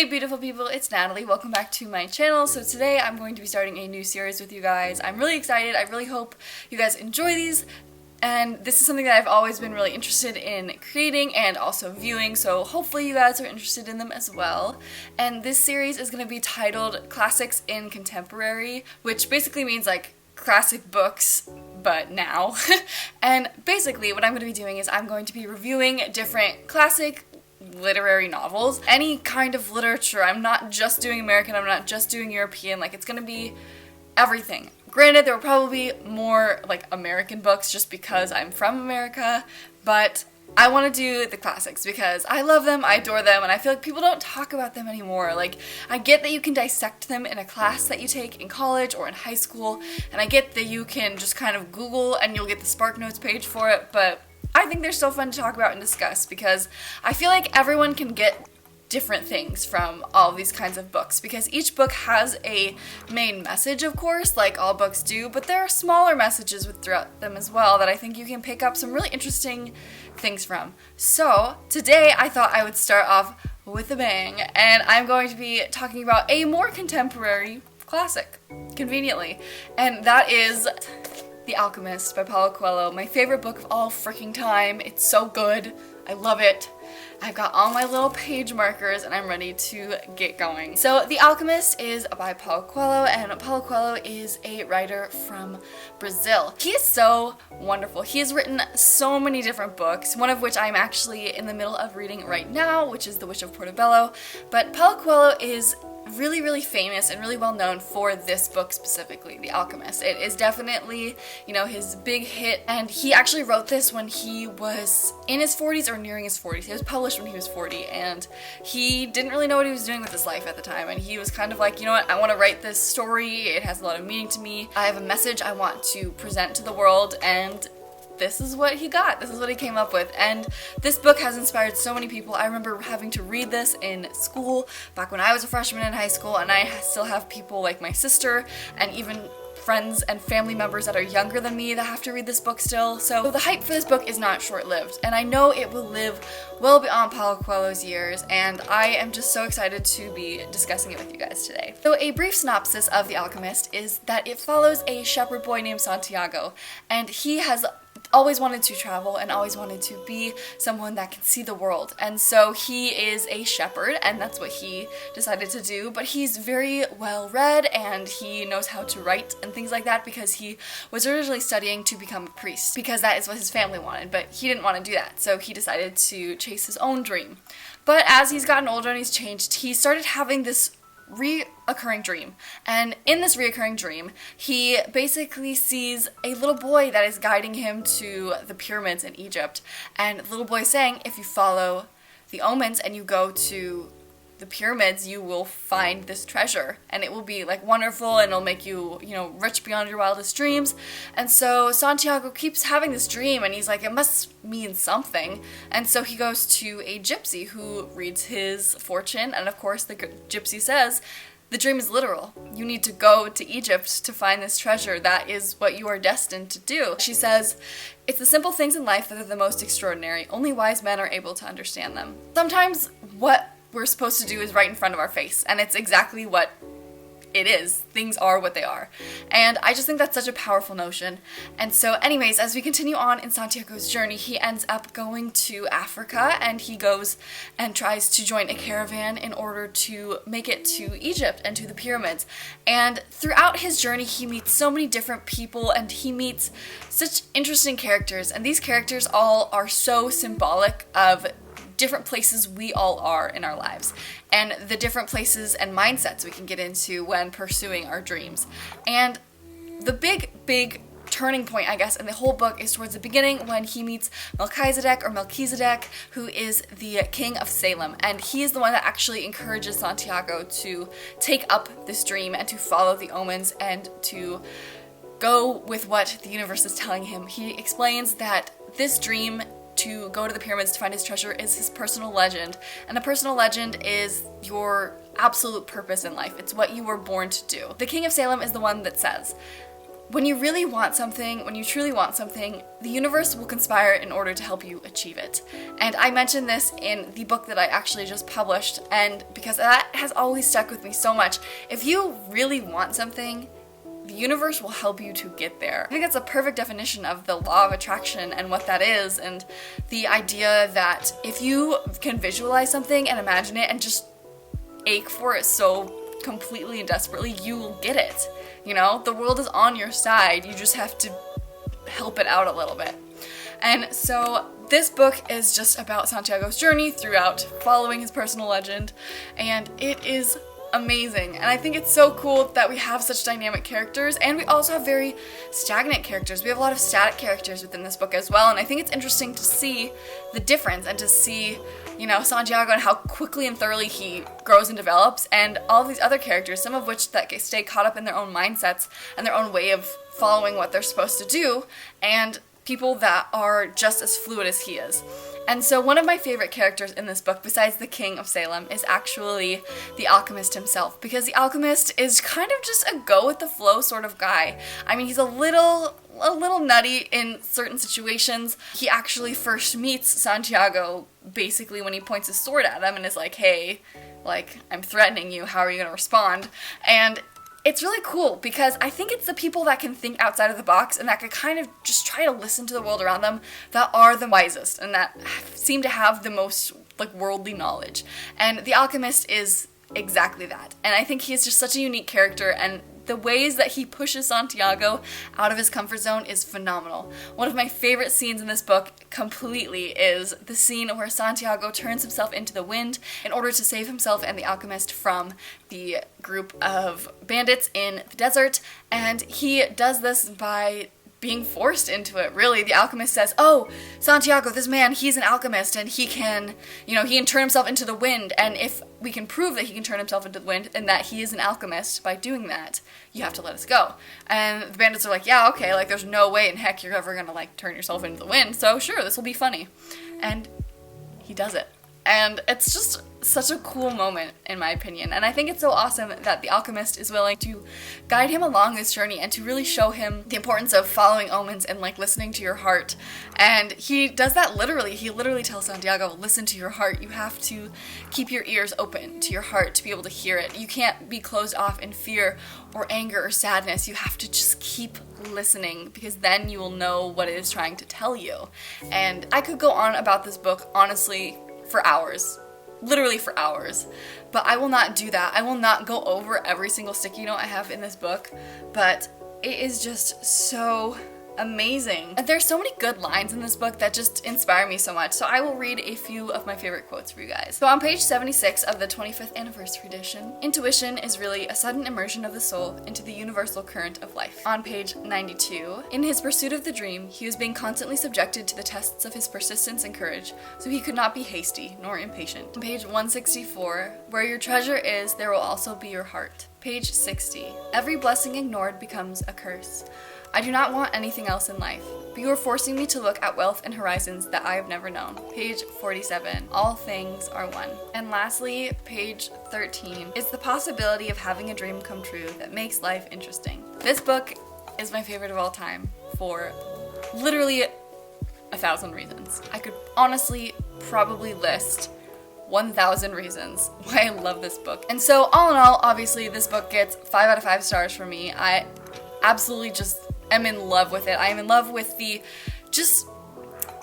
Hey beautiful people, it's Natalie. Welcome back to my channel. So today I'm going to be starting a new series with you guys. I'm really excited. I really hope you guys enjoy these. And this is something that I've always been really interested in creating and also viewing, so hopefully you guys are interested in them as well. And this series is going to be titled Classics in Contemporary, which basically means like classic books, but now. And basically what I'm going to be doing is I'm going to be reviewing different classic literary novels, any kind of literature. I'm not just doing American, I'm not just doing European, like it's gonna be everything. Granted, there will probably be more like American books just because I'm from America, but I want to do the classics because I love them, I adore them, and I feel like people don't talk about them anymore. Like, I get that you can dissect them in a class that you take in college or in high school, and I get that you can just kind of Google and you'll get the Spark Notes page for it, but I think they're still fun to talk about and discuss because I feel like everyone can get different things from all of these kinds of books because each book has a main message, of course, like all books do, but there are smaller messages throughout them as well that I think you can pick up some really interesting things from. So today I thought I would start off with a bang, and I'm going to be talking about a more contemporary classic, conveniently, and that is The Alchemist by Paulo Coelho, my favorite book of all freaking time. It's so good. I love it. I've got all my little page markers and I'm ready to get going. So The Alchemist is by Paulo Coelho, and Paulo Coelho is a writer from Brazil. He is so wonderful. He has written so many different books, one of which I'm actually in the middle of reading right now, which is The Witch of Portobello. But Paulo Coelho is really famous and really well known for this book specifically, The Alchemist. It is definitely, you know, his big hit, and he actually wrote this when he was in his 40s or nearing his 40s. It was published when he was 40, and he didn't really know what he was doing with his life at the time, and he was kind of like, you know what, I want to write this story, it has a lot of meaning to me, I have a message I want to present to the world, and this is what he got. This is what he came up with. And this book has inspired so many people. I remember having to read this in school back when I was a freshman in high school, and I still have people like my sister and even friends and family members that are younger than me that have to read this book still. So the hype for this book is not short-lived, and I know it will live well beyond Paulo Coelho's years, and I am just so excited to be discussing it with you guys today. So a brief synopsis of The Alchemist is that it follows a shepherd boy named Santiago, and he has always wanted to travel and always wanted to be someone that can see the world. And so he is a shepherd, and that's what he decided to do, but he's very well read and he knows how to write and things like that because he was originally studying to become a priest because that is what his family wanted, but he didn't want to do that, so he decided to chase his own dream. But as he's gotten older and he's changed, he started having this reoccurring dream, and in this reoccurring dream he basically sees a little boy that is guiding him to the pyramids in Egypt, and the little boy is saying, if you follow the omens and you go to the pyramids, you will find this treasure and it will be like wonderful and it'll make you, you know, rich beyond your wildest dreams. And so Santiago keeps having this dream and he's like, it must mean something. And so he goes to a gypsy who reads his fortune, and of course the gypsy says, the dream is literal. You need to go to Egypt to find this treasure. That is what you are destined to do. She says, it's the simple things in life that are the most extraordinary. Only wise men are able to understand them. Sometimes what we're supposed to do is right in front of our face, and it's exactly what it is. Things are what they are. And I just think that's such a powerful notion. And so anyways, as we continue on in Santiago's journey, he ends up going to Africa, and he goes and tries to join a caravan in order to make it to Egypt and to the pyramids. And throughout his journey, he meets so many different people, and he meets such interesting characters, and these characters all are so symbolic of different places we all are in our lives, and the different places and mindsets we can get into when pursuing our dreams. And the big turning point, I guess, in the whole book is towards the beginning when he meets Melchizedek, who is the king of Salem, and he is the one that actually encourages Santiago to take up this dream and to follow the omens and to go with what the universe is telling him. He explains that this dream to go to the pyramids to find his treasure is his personal legend, and a personal legend is your absolute purpose in life. It's what you were born to do. The King of Salem is the one that says, when you really want something, when you truly want something, the universe will conspire in order to help you achieve it. And I mentioned this in the book that I actually just published, and because that has always stuck with me so much. If you really want something, the universe will help you to get there. I think that's a perfect definition of the law of attraction and what that is, and the idea that if you can visualize something and imagine it and just ache for it so completely and desperately, you will get it. You know, the world is on your side. You just have to help it out a little bit. And so this book is just about Santiago's journey throughout following his personal legend, and it is amazing. And I think it's so cool that we have such dynamic characters, and we also have very stagnant characters. We have a lot of static characters within this book as well, and I think it's interesting to see the difference and to see, you know, Santiago and how quickly and thoroughly he grows and develops, and all of these other characters, some of which that stay caught up in their own mindsets and their own way of following what they're supposed to do, and people that are just as fluid as he is. And so one of my favorite characters in this book, besides the King of Salem, is actually the Alchemist himself, because the Alchemist is kind of just a go-with-the-flow sort of guy. I mean, he's a little nutty in certain situations. He actually first meets Santiago basically when he points his sword at him and is like, hey, like, I'm threatening you, how are you going to respond? And it's really cool because I think it's the people that can think outside of the box and that can kind of just try to listen to the world around them that are the wisest and that seem to have the most, like, worldly knowledge. And the Alchemist is exactly that. And I think he is just such a unique character, and the ways that he pushes Santiago out of his comfort zone is phenomenal. One of my favorite scenes in this book completely is the scene where Santiago turns himself into the wind in order to save himself and the Alchemist from the group of bandits in the desert, and he does this by being forced into it, really. The Alchemist says, oh, Santiago, this man, he's an alchemist, and he can, you know, he can turn himself into the wind, and if we can prove that he can turn himself into the wind and that he is an alchemist by doing that, you have to let us go. And the bandits are like, yeah, okay, like, there's no way in heck you're ever gonna, like, turn yourself into the wind, so sure, this will be funny. And he does it. And it's just such a cool moment, in my opinion. And I think it's so awesome that the Alchemist is willing to guide him along this journey and to really show him the importance of following omens and, like, listening to your heart. And he does that literally. He literally tells Santiago, listen to your heart. You have to keep your ears open to your heart to be able to hear it. You can't be closed off in fear or anger or sadness. You have to just keep listening, because then you will know what it is trying to tell you. And I could go on about this book, honestly, for hours. Literally for hours. But I will not do that. I will not go over every single sticky note I have in this book, but it is just so amazing. And there's so many good lines in this book that just inspire me so much, so I will read a few of my favorite quotes for you guys. So on page 76 of the 25th anniversary edition, intuition is really a sudden immersion of the soul into the universal current of life. On page 92, in his pursuit of the dream, he was being constantly subjected to the tests of his persistence and courage, so he could not be hasty nor impatient. On page 164, where your treasure is, there will also be your heart. Page 60, every blessing ignored becomes a curse. I do not want anything else in life, but you are forcing me to look at wealth and horizons that I have never known. Page 47, all things are one. And lastly, page 13, is the possibility of having a dream come true that makes life interesting. This book is my favorite of all time for literally 1,000 reasons. I could honestly probably list 1,000 reasons why I love this book. And so all in all, obviously this book gets 5 out of 5 stars for me. I absolutely just am in love with it. I am in love with the just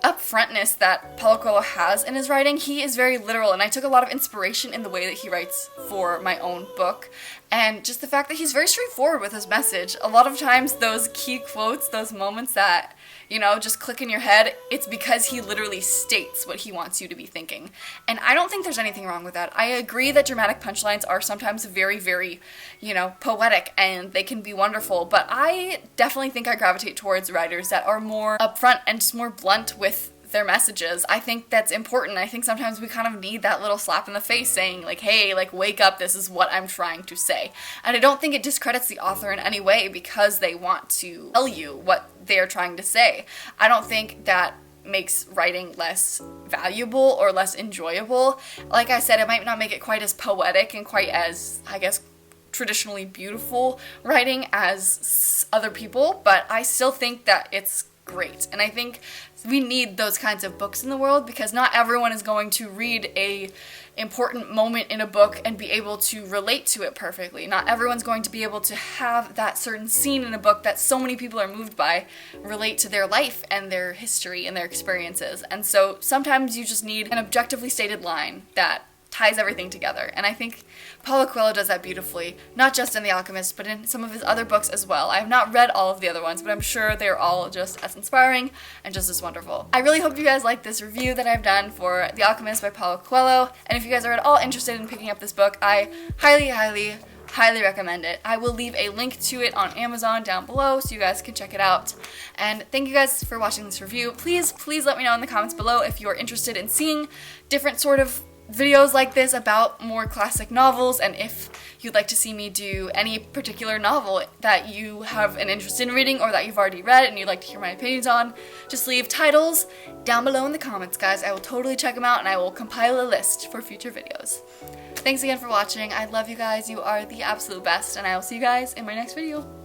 upfrontness that Paulo Coelho has in his writing. He is very literal, and I took a lot of inspiration in the way that he writes for my own book, and just the fact that he's very straightforward with his message. A lot of times those key quotes, those moments that, you know, just click in your head, it's because he literally states what he wants you to be thinking. And I don't think there's anything wrong with that. I agree that dramatic punchlines are sometimes very, very, you know, poetic, and they can be wonderful, but I definitely think I gravitate towards writers that are more upfront and just more blunt with their messages. I think that's important. I think sometimes we kind of need that little slap in the face saying, like, hey, like, wake up, this is what I'm trying to say. And I don't think it discredits the author in any way because they want to tell you what they're trying to say. I don't think that makes writing less valuable or less enjoyable. Like I said, it might not make it quite as poetic and quite as, I guess, traditionally beautiful writing as other people, but I still think that it's great. And I think we need those kinds of books in the world, because not everyone is going to read a important moment in a book and be able to relate to it perfectly. Not everyone's going to be able to have that certain scene in a book that so many people are moved by relate to their life and their history and their experiences. And so sometimes you just need an objectively stated line that ties everything together. And I think Paulo Coelho does that beautifully, not just in The Alchemist, but in some of his other books as well. I have not read all of the other ones, but I'm sure they're all just as inspiring and just as wonderful. I really hope you guys like this review that I've done for The Alchemist by Paulo Coelho, and if you guys are at all interested in picking up this book, I highly recommend it. I will leave a link to it on Amazon down below so you guys can check it out. And thank you guys for watching this review. Please let me know in the comments below if you're interested in seeing different sort of videos like this about more classic novels, and if you'd like to see me do any particular novel that you have an interest in reading or that you've already read and you'd like to hear my opinions on. Just leave titles down below in the comments, guys. I will totally check them out and I will compile a list for future videos. Thanks again for watching. I love you guys. You are the absolute best, and I will see you guys in my next video.